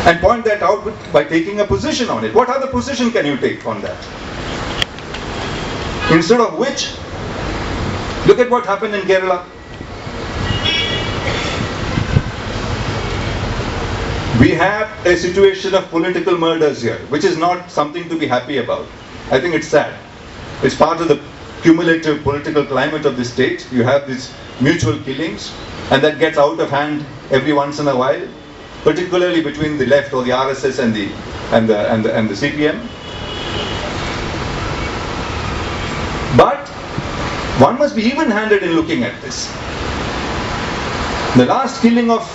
and point that out by taking a position on it. What other position can you take on that? Instead of which, look at what happened in Kerala. We have a situation of political murders here, which is not something to be happy about. I think it's sad. It's part of the cumulative political climate of the state. You have these mutual killings, and that gets out of hand every once in a while, particularly between the left or the RSS and the CPM. But one must be even-handed in looking at this. The last killing of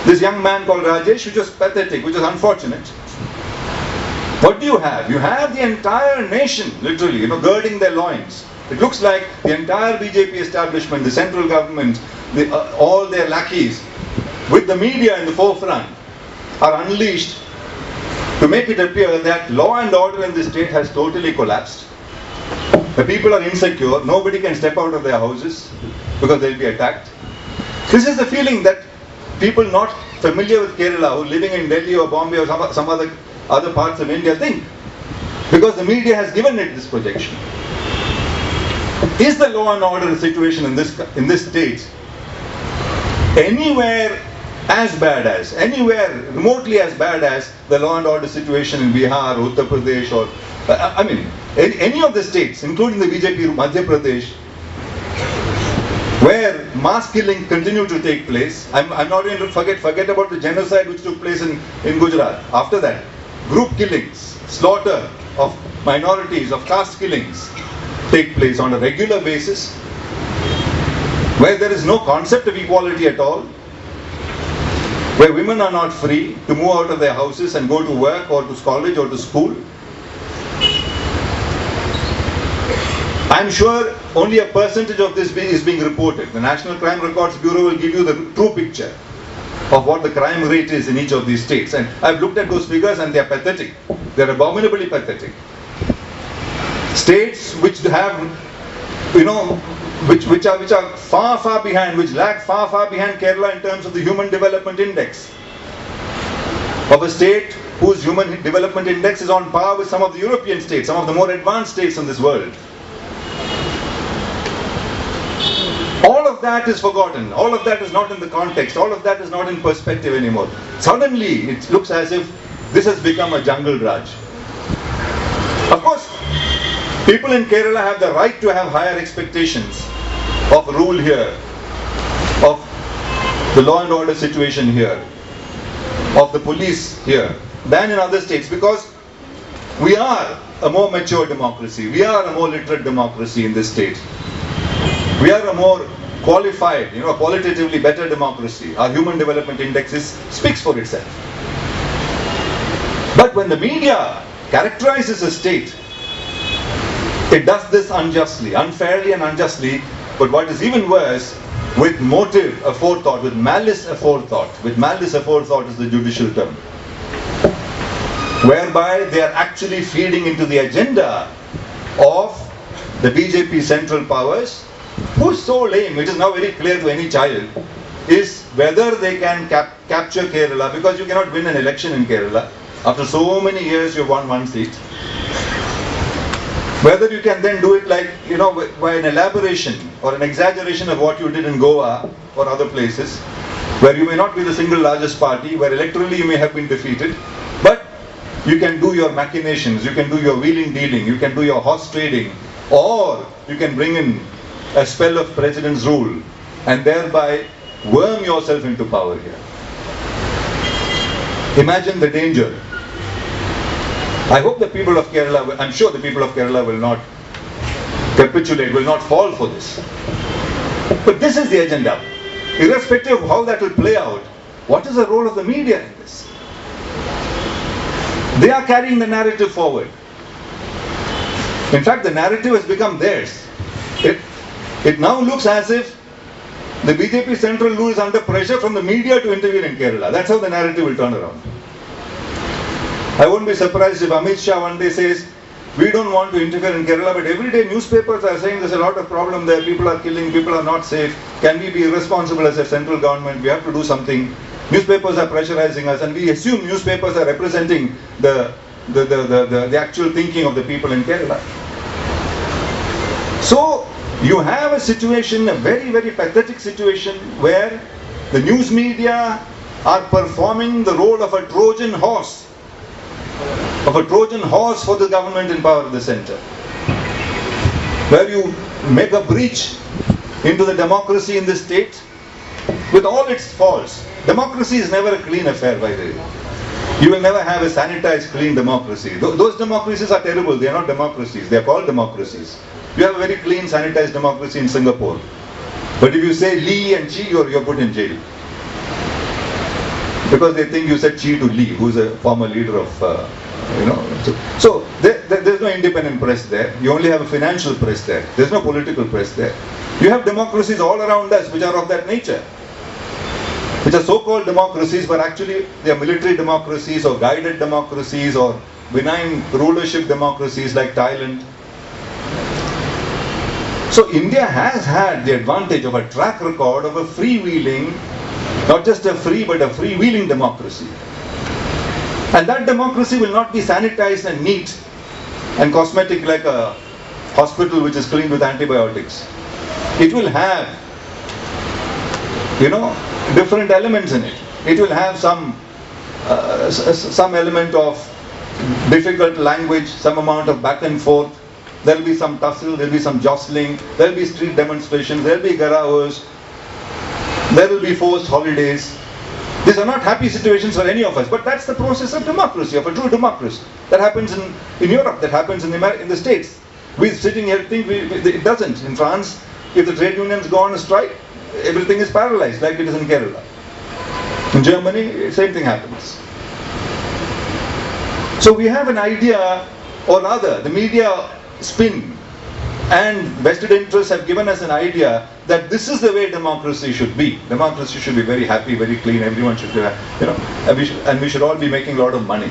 this young man called Rajesh, which was pathetic, which was unfortunate. What do you have? You have the entire nation, literally, girding their loins. It looks like the entire BJP establishment, the central government, all their lackeys, with the media in the forefront, are unleashed to make it appear that law and order in this state has totally collapsed. The people are insecure. Nobody can step out of their houses because they'll be attacked. This is the feeling that people not familiar with Kerala, who are living in Delhi or Bombay or some other parts of India think, because the media has given it this projection. Is the law and order situation in this state anywhere remotely as bad as the law and order situation in Bihar, Uttar Pradesh, or any of the states, including the BJP Madhya Pradesh, where mass killing continue to take place? I'm not going to forget about the genocide which took place in Gujarat. After that, group killings, slaughter of minorities, of caste killings take place on a regular basis, where there is no concept of equality at all, where women are not free to move out of their houses and go to work or to college or to school. I'm sure only a percentage of this is being reported. The National Crime Records Bureau will give you the true picture of what the crime rate is in each of these states. And I've looked at those figures and they're pathetic. They're abominably pathetic. States which have, which are far behind, which lag far behind Kerala in terms of the Human Development Index. Of a state whose Human Development Index is on par with some of the European states, some of the more advanced states in this world. All of that is forgotten. All of that is not in the context. All of that is not in perspective anymore. Suddenly, it looks as if this has become a jungle Raj. Of course, people in Kerala have the right to have higher expectations of rule here, of the law and order situation here, of the police here, than in other states, because we are a more mature democracy. We are a more literate democracy in this state. We are a more qualified, qualitatively better democracy. Our Human Development Index speaks for itself. But when the media characterizes a state, it does this unjustly, unfairly and unjustly. But what is even worse, with motive aforethought, with malice aforethought. With malice aforethought is the judicial term. Whereby they are actually feeding into the agenda of the BJP central powers, whose sole aim, it is now very clear to any child, is whether they can capture Kerala, because you cannot win an election in Kerala. After so many years you have won one seat. Whether you can then do it like, by an elaboration or an exaggeration of what you did in Goa or other places, where you may not be the single largest party, where electorally you may have been defeated, but you can do your machinations, you can do your wheeling dealing, you can do your horse trading, or you can bring in a spell of president's rule and thereby worm yourself into power here. Imagine the danger. I hope the people of Kerala, I'm sure the people of Kerala will not capitulate, will not fall for this. But this is the agenda. Irrespective of how that will play out, what is the role of the media in this? They are carrying the narrative forward. In fact, the narrative has become theirs. It now looks as if the BJP central rule is under pressure from the media to intervene in Kerala. That's how the narrative will turn around. I won't be surprised if Amit Shah one day says, we don't want to interfere in Kerala, but every day newspapers are saying there's a lot of problem there, people are killing, people are not safe. Can we be irresponsible as a central government? We have to do something. Newspapers are pressurizing us, and we assume newspapers are representing the actual thinking of the people in Kerala. So you have a situation, a very, very pathetic situation, where the news media are performing the role of a Trojan horse for the government in power of the center, where you make a breach into the democracy in the state with all its faults. Democracy is never a clean affair, by the way. You will never have a sanitized, clean democracy. Those democracies are terrible. They are not democracies. They are called democracies. You have a very clean, sanitized democracy in Singapore. But if you say Lee and Chi, you're put in jail. Because they think you said Chi to Lee, who's a former leader of, So there's no independent press there. You only have a financial press there. There's no political press there. You have democracies all around us which are of that nature, which are so-called democracies, but actually they are military democracies or guided democracies or benign rulership democracies like Thailand. So India has had the advantage of a track record of a freewheeling, not just a free but a freewheeling democracy. And that democracy will not be sanitized and neat and cosmetic like a hospital which is cleaned with antibiotics. It will have, different elements in it. It will have some element of difficult language, some amount of back and forth. There will be some tussle, there will be some jostling, there will be street demonstrations, there will be garavas, there will be forced holidays. These are not happy situations for any of us, but that's the process of democracy, of a true democracy. That happens in Europe, that happens in the States. We're sitting here think it doesn't. In France, if the trade unions go on a strike, everything is paralyzed like it is in Kerala. In Germany, same thing happens. So we have an idea, or rather, the media spin and vested interests have given us an idea that this is the way democracy should be. Democracy should be very happy, very clean, everyone should be, and we should all be making a lot of money.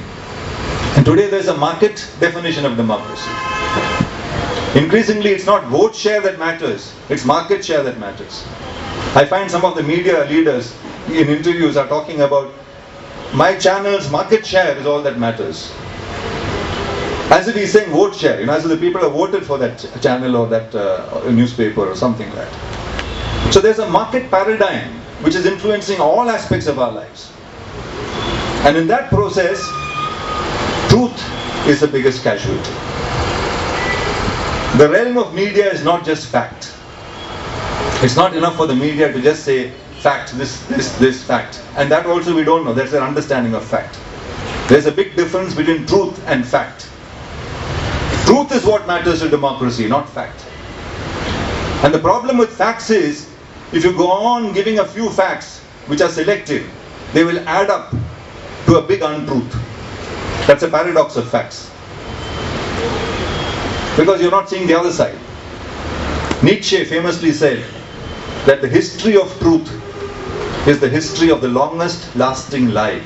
And today there's a market definition of democracy. Increasingly, it's not vote share that matters, it's market share that matters. I find some of the media leaders in interviews are talking about my channel's market share is all that matters. As if he's saying vote share, as if the people have voted for that channel or that newspaper or something like that. So there's a market paradigm which is influencing all aspects of our lives. And in that process, truth is the biggest casualty. The realm of media is not just fact. It's not enough for the media to just say fact, this fact. And that also we don't know. That's their understanding of fact. There's a big difference between truth and fact. Truth is what matters to democracy, not fact. And the problem with facts is, if you go on giving a few facts which are selective, they will add up to a big untruth. That's a paradox of facts. Because you're not seeing the other side. Nietzsche famously said that the history of truth is the history of the longest lasting lie.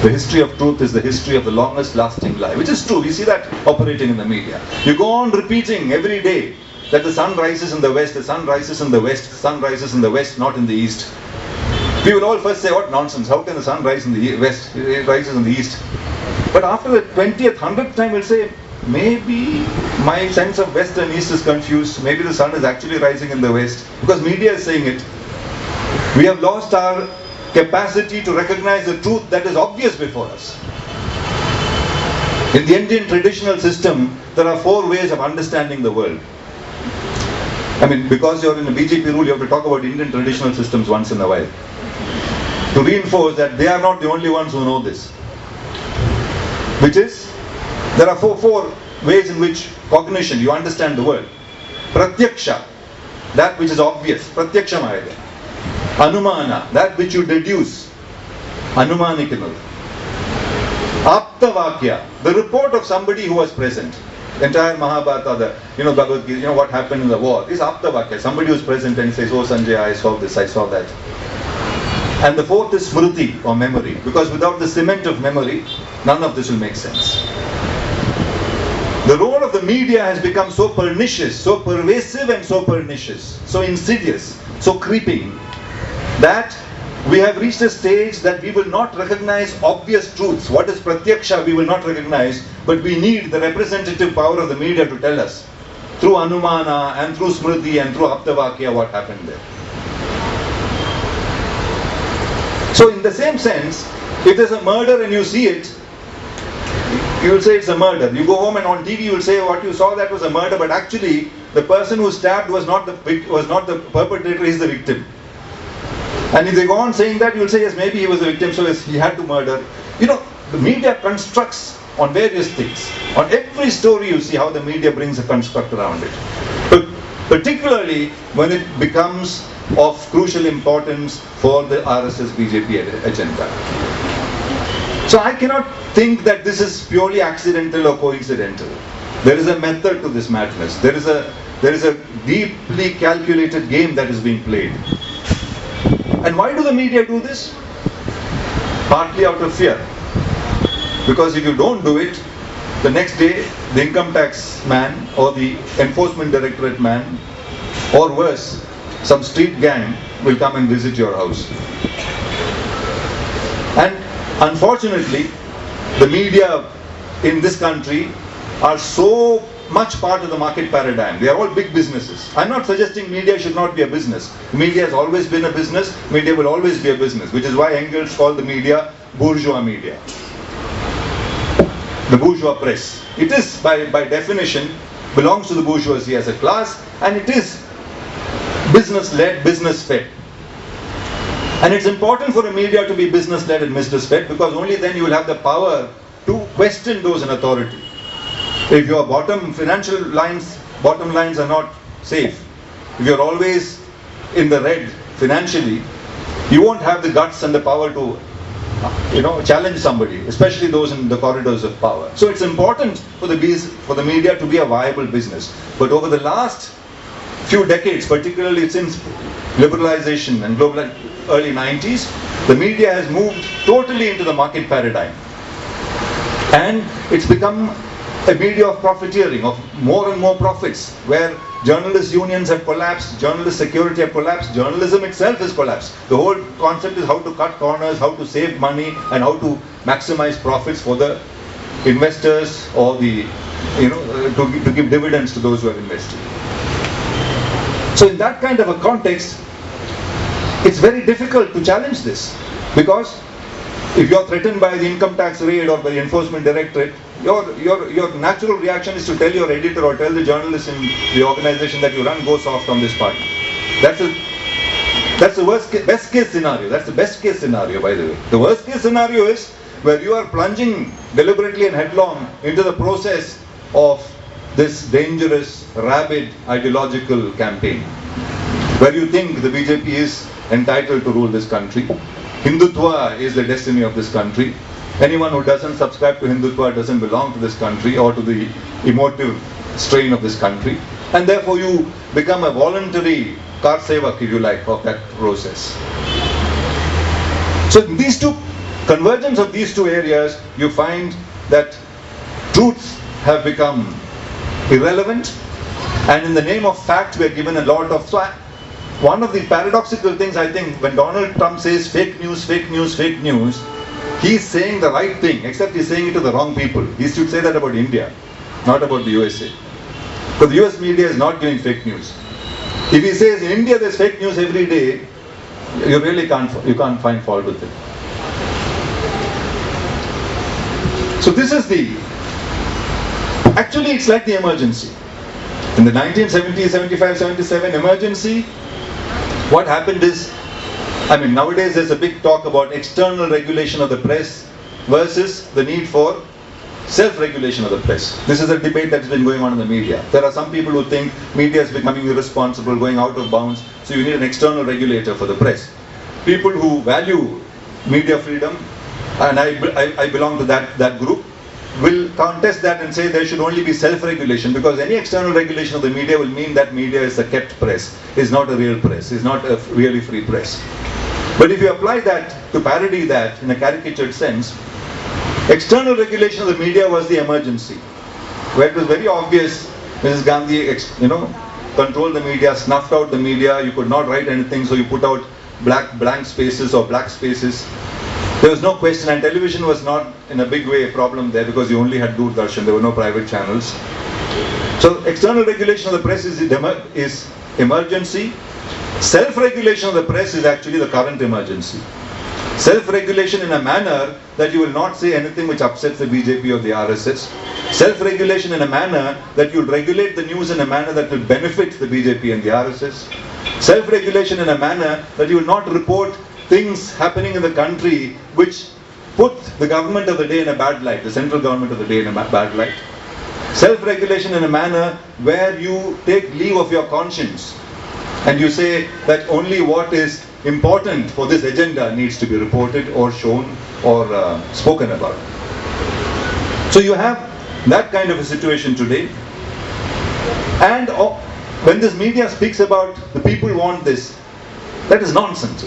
The history of truth is the history of the longest lasting lie, which is true. We see that operating in the media. You go on repeating every day that the sun rises in the west, the sun rises in the west, the sun rises in the west, not in the east. People all first say, what nonsense, how can the sun rise in the west, it rises in the east. But after the 20th, 100th time we'll say, maybe my sense of west and east is confused, maybe the sun is actually rising in the west, because media is saying it. We have lost our capacity to recognize the truth that is obvious before us. In the Indian traditional system, there are 4 ways of understanding the world. Because you're in a BJP rule, you have to talk about Indian traditional systems once in a while, to reinforce that they are not the only ones who know this. Which is, there are four ways in which cognition, you understand the world. Pratyaksha, that which is obvious, pratyaksha mayade. Anumana, that which you deduce, anumanikanu. Aptavakya, the report of somebody who was present. Entire Mahabharata, Bhagavad Gita, what happened in the war, is Aptavakya. Somebody who is present and says, oh Sanjay, I saw this, I saw that. And the 4th is Smriti, or memory, because without the cement of memory, none of this will make sense. The role of the media has become so pernicious, so pervasive and so pernicious, so insidious, so creeping, that We have reached a stage that we will not recognize obvious truths. What is pratyaksha we will not recognize, but we need the representative power of the media to tell us through anumana and through smriti and through aptavakya what happened there. So in the same sense, if there's a murder and you see it, you will say it's a murder. You go home and on TV you will say what you saw, that was a murder, but actually the person who stabbed was not the perpetrator, he is the victim. And if they go on saying that, you will say yes, maybe he was a victim, so yes, he had to murder. You know, the media constructs on various things. On every story you see how the media brings a construct around it. But particularly when it becomes of crucial importance for the RSS BJP agenda. So I cannot think that this is purely accidental or coincidental. There is a method to this madness. There is a deeply calculated game that is being played. And why do the media do this? Partly out of fear. Because if you don't do it, the next day the income tax man or the enforcement directorate man, or worse, some street gang will come and visit your house. And unfortunately, the media in this country are so much part of the market paradigm. They are all big businesses. I'm not suggesting media should not be a business. Media has always been a business. Media will always be a business, which is why Engels called the media bourgeois media. The bourgeois press. It is, by definition, belongs to the bourgeoisie as a class, and it is business-led, business-fed. And it's important for a media to be business-led and business-fed, because only then you will have the power to question those in authority. If your financial bottom lines are not safe, if you're always in the red financially, you won't have the guts and the power to challenge somebody, especially those in the corridors of power. So it's important for the media to be a viable business. But over the last few decades, particularly since liberalization and global early 90s, the media has moved totally into the market paradigm. And it's become a media of profiteering, of more and more profits, where journalist unions have collapsed, journalist security have collapsed, journalism itself has collapsed. The whole concept is how to cut corners, how to save money, and how to maximize profits for the investors, or to give dividends to those who have invested. So in that kind of a context, it's very difficult to challenge this, because if you're threatened by the income tax raid or by the enforcement directorate, your natural reaction is to tell your editor or tell the journalist in the organization that you run, go soft on this part. That's the best case scenario. That's the best case scenario, by the way. The worst case scenario is where you are plunging deliberately and headlong into the process of this dangerous, rabid, ideological campaign, where you think the BJP is entitled to rule this country. Hindutva is the destiny of this country. Anyone who doesn't subscribe to Hindutva doesn't belong to this country or to the emotive strain of this country. And therefore you become a voluntary karsevak, if you like, of that process. So in these two, convergence of these two areas, you find that truths have become irrelevant, and in the name of fact we are given a lot of... So one of the paradoxical things, I think, when Donald Trump says fake news, fake news, fake news, he's saying the right thing, except he's saying it to the wrong people. He should say that about India, not about the USA. Because the US media is not giving fake news. If he says in India there's fake news every day, you really can't find fault with it. So this is actually it's like the emergency. In the 1970s, 75, 77 emergency, what happened is, nowadays there's a big talk about external regulation of the press versus the need for self-regulation of the press. This is a debate that's been going on in the media. There are some people who think media is becoming irresponsible, going out of bounds, so you need an external regulator for the press. People who value media freedom, and I belong to that group, will contest that and say there should only be self-regulation, because any external regulation of the media will mean that media is a kept press, is not a real press, is not a really free press. But if you apply that, to parody that in a caricatured sense, external regulation of the media was the emergency, where it was very obvious Mrs. Gandhi, controlled the media, snuffed out the media, you could not write anything, so you put out blank spaces or black spaces. There was no question, and television was not in a big way a problem there because you only had Doordarshan, there were no private channels. So external regulation of the press is emergency. Self-regulation of the press is actually the current emergency. Self-regulation in a manner that you will not say anything which upsets the BJP or the RSS. Self-regulation in a manner that you will regulate the news in a manner that will benefit the BJP and the RSS. Self-regulation in a manner that you will not report things happening in the country which put the government of the day in a bad light, the central government of the day in a bad light. Self-regulation in a manner where you take leave of your conscience and you say that only what is important for this agenda needs to be reported or shown or spoken about. So you have that kind of a situation today. And when this media speaks about the people want this, that is nonsense.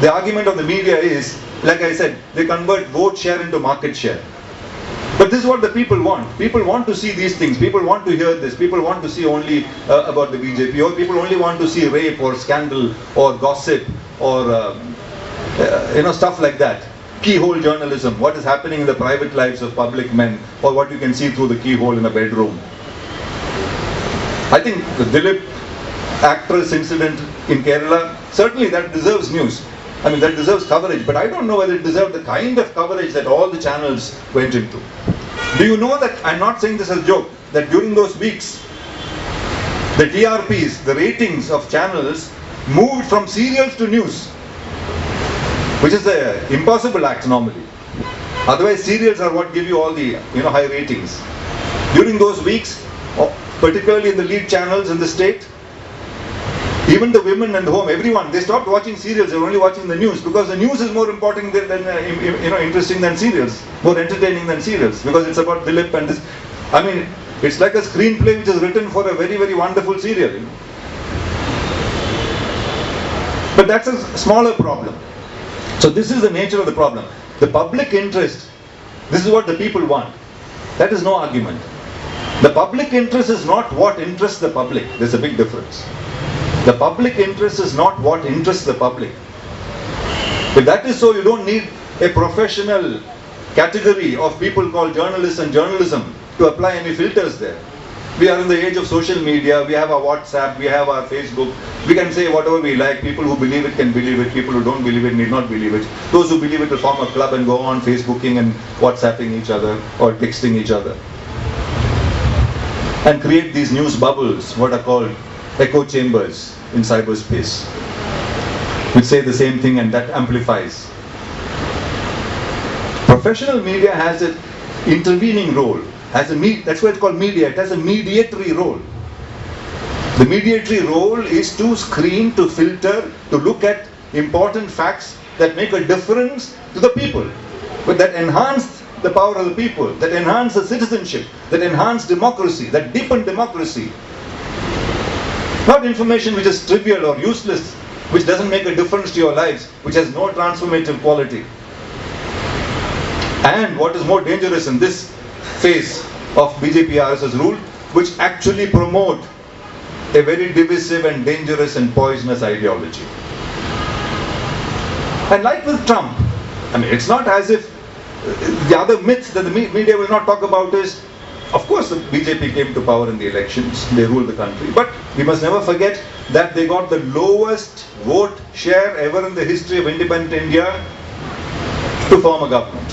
The argument of the media is, like I said, they convert vote share into market share. But this is what the people want. People want to see these things. People want to hear this. People want to see only about the BJP, or people only want to see rape or scandal or gossip or stuff like that. Keyhole journalism, what is happening in the private lives of public men, or what you can see through the keyhole in a bedroom. I think the Dilip actress incident in Kerala, certainly that deserves news. I mean, that deserves coverage, but I don't know whether it deserved the kind of coverage that all the channels went into. Do you know that, I'm not saying this as a joke, that during those weeks, the TRPs, the ratings of channels, moved from serials to news, which is an impossible act normally. Otherwise, serials are what give you all the high ratings. During those weeks, particularly in the lead channels in the state, even the women and the home, everyone, they stopped watching serials. They were only watching the news because the news is more important than interesting than serials, more entertaining than serials, because it's about Dilip and this. I mean, it's like a screenplay which is written for a very, very wonderful serial. But that's a smaller problem. So this is the nature of the problem. The public interest, this is what the people want. That is no argument. The public interest is not what interests the public. There's a big difference. The public interest is not what interests the public. If that is so, you don't need a professional category of people called journalists and journalism to apply any filters there. We are in the age of social media, we have our WhatsApp, we have our Facebook, we can say whatever we like. People who believe it can believe it, people who don't believe it need not believe it. Those who believe it will form a club and go on Facebooking and WhatsApping each other or texting each other. And create these news bubbles, what are called echo chambers in cyberspace, which say the same thing and that amplifies. Professional media has an intervening role. That's why it's called media. It has a mediatory role. The mediatory role is to screen, to filter, to look at important facts that make a difference to the people, but that enhance the power of the people, that enhance the citizenship, that enhance democracy, that deepen democracy. Not information which is trivial or useless, which doesn't make a difference to your lives, which has no transformative quality. And what is more dangerous in this phase of BJP RSS rule, which actually promote a very divisive and dangerous and poisonous ideology. And like with Trump, I mean, it's not as if the other myth that the media will not talk about is, of course the BJP came to power in the elections, they ruled the country, but we must never forget that they got the lowest vote share ever in the history of independent India to form a government,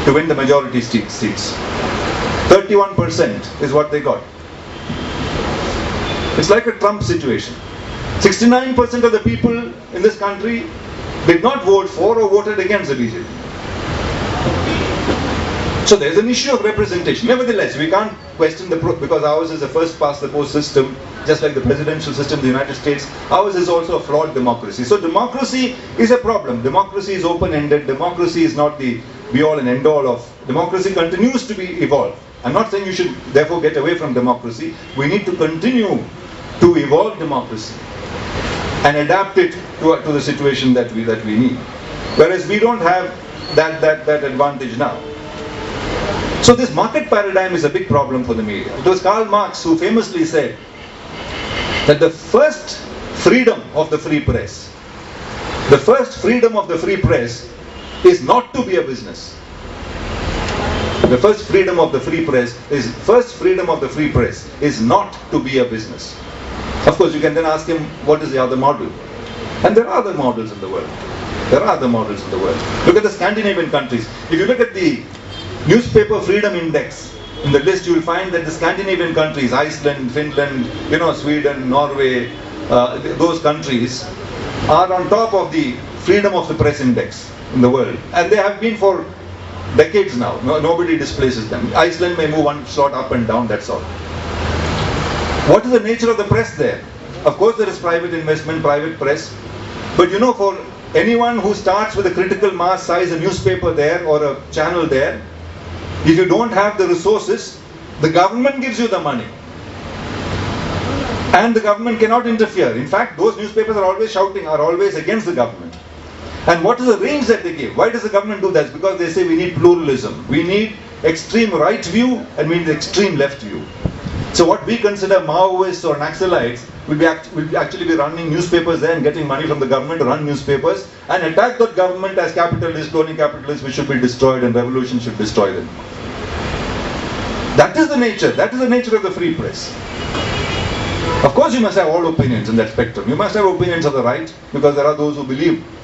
to win the majority seats. 31% is what they got. It's like a Trump situation. 69% of the people in this country did not vote for or voted against the BJP. So there's an issue of representation. Nevertheless, we can't question because ours is a first past the post system, just like the presidential system in the United States. Ours is also a flawed democracy. So democracy is a problem. Democracy is open-ended. Democracy is not the be-all and end-all of. Democracy continues to be evolved. I'm not saying you should therefore get away from democracy. We need to continue to evolve democracy and adapt it to the situation that we need. Whereas we don't have that advantage now. So this market paradigm is a big problem for the media. It was Karl Marx who famously said that the first freedom of the free press. The first freedom of the free press is not to be a business. The first freedom of the free press is not to be a business. Of course, you can then ask him, what is the other model? And there are other models in the world. Look at the Scandinavian countries. If you look at the newspaper freedom index, in the list you will find that the Scandinavian countries, Iceland, Finland, Sweden, Norway, those countries are on top of the freedom of the press index in the world. And they have been for decades now. Nobody displaces them. Iceland may move one slot up and down, that's all. What is the nature of the press there? Of course there is private investment, private press. But for anyone who starts with a critical mass size, a newspaper there or a channel there, if you don't have the resources, the government gives you the money. And the government cannot interfere. In fact, those newspapers are always shouting, are always against the government. And what is the range that they give? Why does the government do that? Because they say we need pluralism. We need extreme right view and we need extreme left view. So what we consider Maoists or Naxalites will actually be running newspapers there and getting money from the government to run newspapers and attack that government as capitalist, cloning capitalists, which should be destroyed and revolution should destroy them. That is the nature of the free press. Of course you must have all opinions in that spectrum. You must have opinions of the right, because there are those who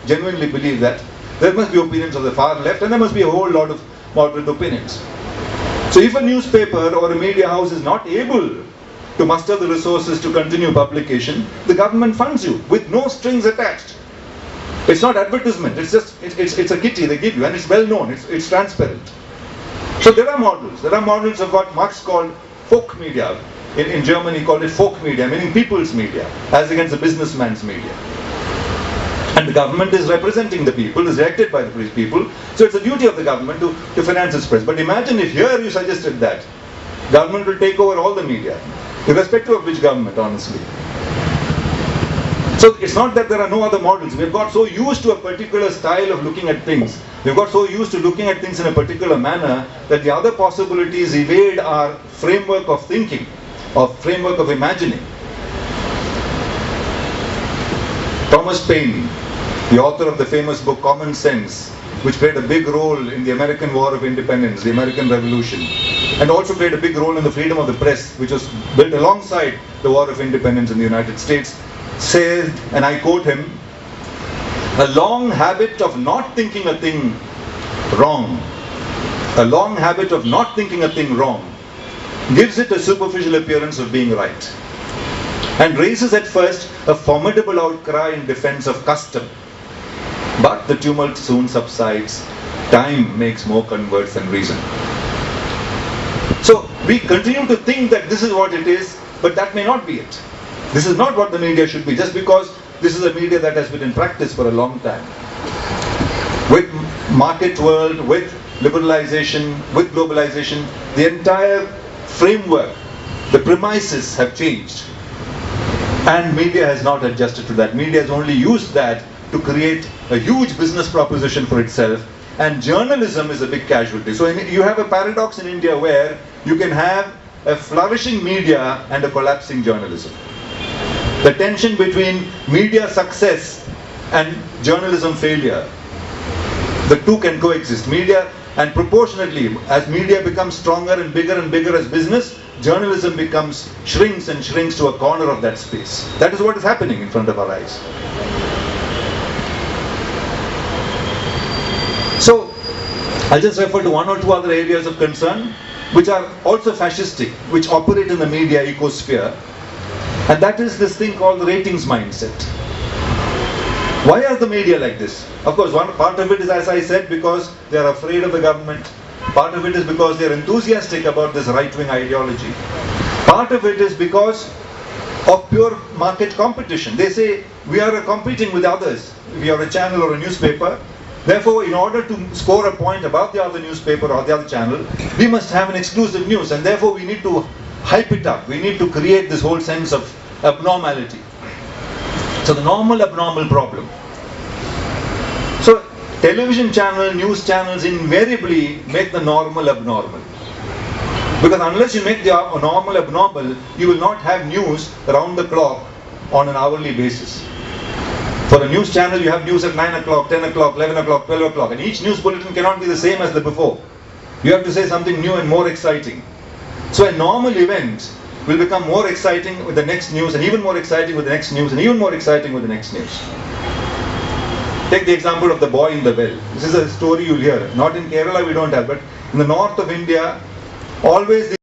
genuinely believe that. There must be opinions of the far left, and there must be a whole lot of moderate opinions. So if a newspaper or a media house is not able to muster the resources to continue publication, the government funds you with no strings attached. It's not advertisement, it's a kitty they give you, and it's well known, it's transparent. So there are models of what Marx called folk media. In Germany he called it folk media, meaning people's media, as against the businessman's media. And the government is representing the people, is elected by the people, so it's a duty of the government to finance its press. But imagine if here you suggested that government will take over all the media, irrespective of which government, honestly. So it's not that there are no other models. We've got so used to a particular style of looking at things, we've got so used to looking at things in a particular manner, that the other possibilities evade our framework of thinking, or framework of imagining. Thomas Paine, the author of the famous book Common Sense, which played a big role in the American War of Independence, the American Revolution, and also played a big role in the freedom of the press, which was built alongside the War of Independence in the United States, said, and I quote him, "A long habit of not thinking a thing wrong, gives it a superficial appearance of being right, and raises at first a formidable outcry in defense of custom. But the tumult soon subsides. Time makes more converts than reason." So we continue to think that this is what it is, but that may not be it. This is not what the media should be, just because this is a media that has been in practice for a long time. With market world, with liberalization, with globalization, the entire framework, the premises have changed. And media has not adjusted to that. Media has only used that to create a huge business proposition for itself, and journalism is a big casualty. So you have a paradox in India where you can have a flourishing media and a collapsing journalism. The tension between media success and journalism failure, the two can coexist. Media, and proportionately, as media becomes stronger and bigger as business, journalism shrinks and shrinks to a corner of that space. That is what is happening in front of our eyes. So, I'll just refer to one or two other areas of concern, which are also fascistic, which operate in the media ecosphere. And that is this thing called the ratings mindset. Why are the media like this? Of course, one part of it is, as I said, because they are afraid of the government. Part of it is because they are enthusiastic about this right-wing ideology. Part of it is because of pure market competition. They say, we are competing with others. We are a channel or a newspaper. Therefore, in order to score a point above the other newspaper or the other channel, we must have an exclusive news, and therefore we need to hype it up. We need to create this whole sense of abnormality. So the normal abnormal problem. So television channel, news channels invariably make the normal abnormal. Because unless you make the normal abnormal, you will not have news around the clock on an hourly basis. For a news channel, you have news at 9 o'clock, 10 o'clock, 11 o'clock, 12 o'clock, and each news bulletin cannot be the same as the before. You have to say something new and more exciting. So a normal event will become more exciting with the next news, and even more exciting with the next news, and even more exciting with the next news. Take the example of the boy in the well. This is a story you'll hear. Not in Kerala we don't have, but in the north of India, always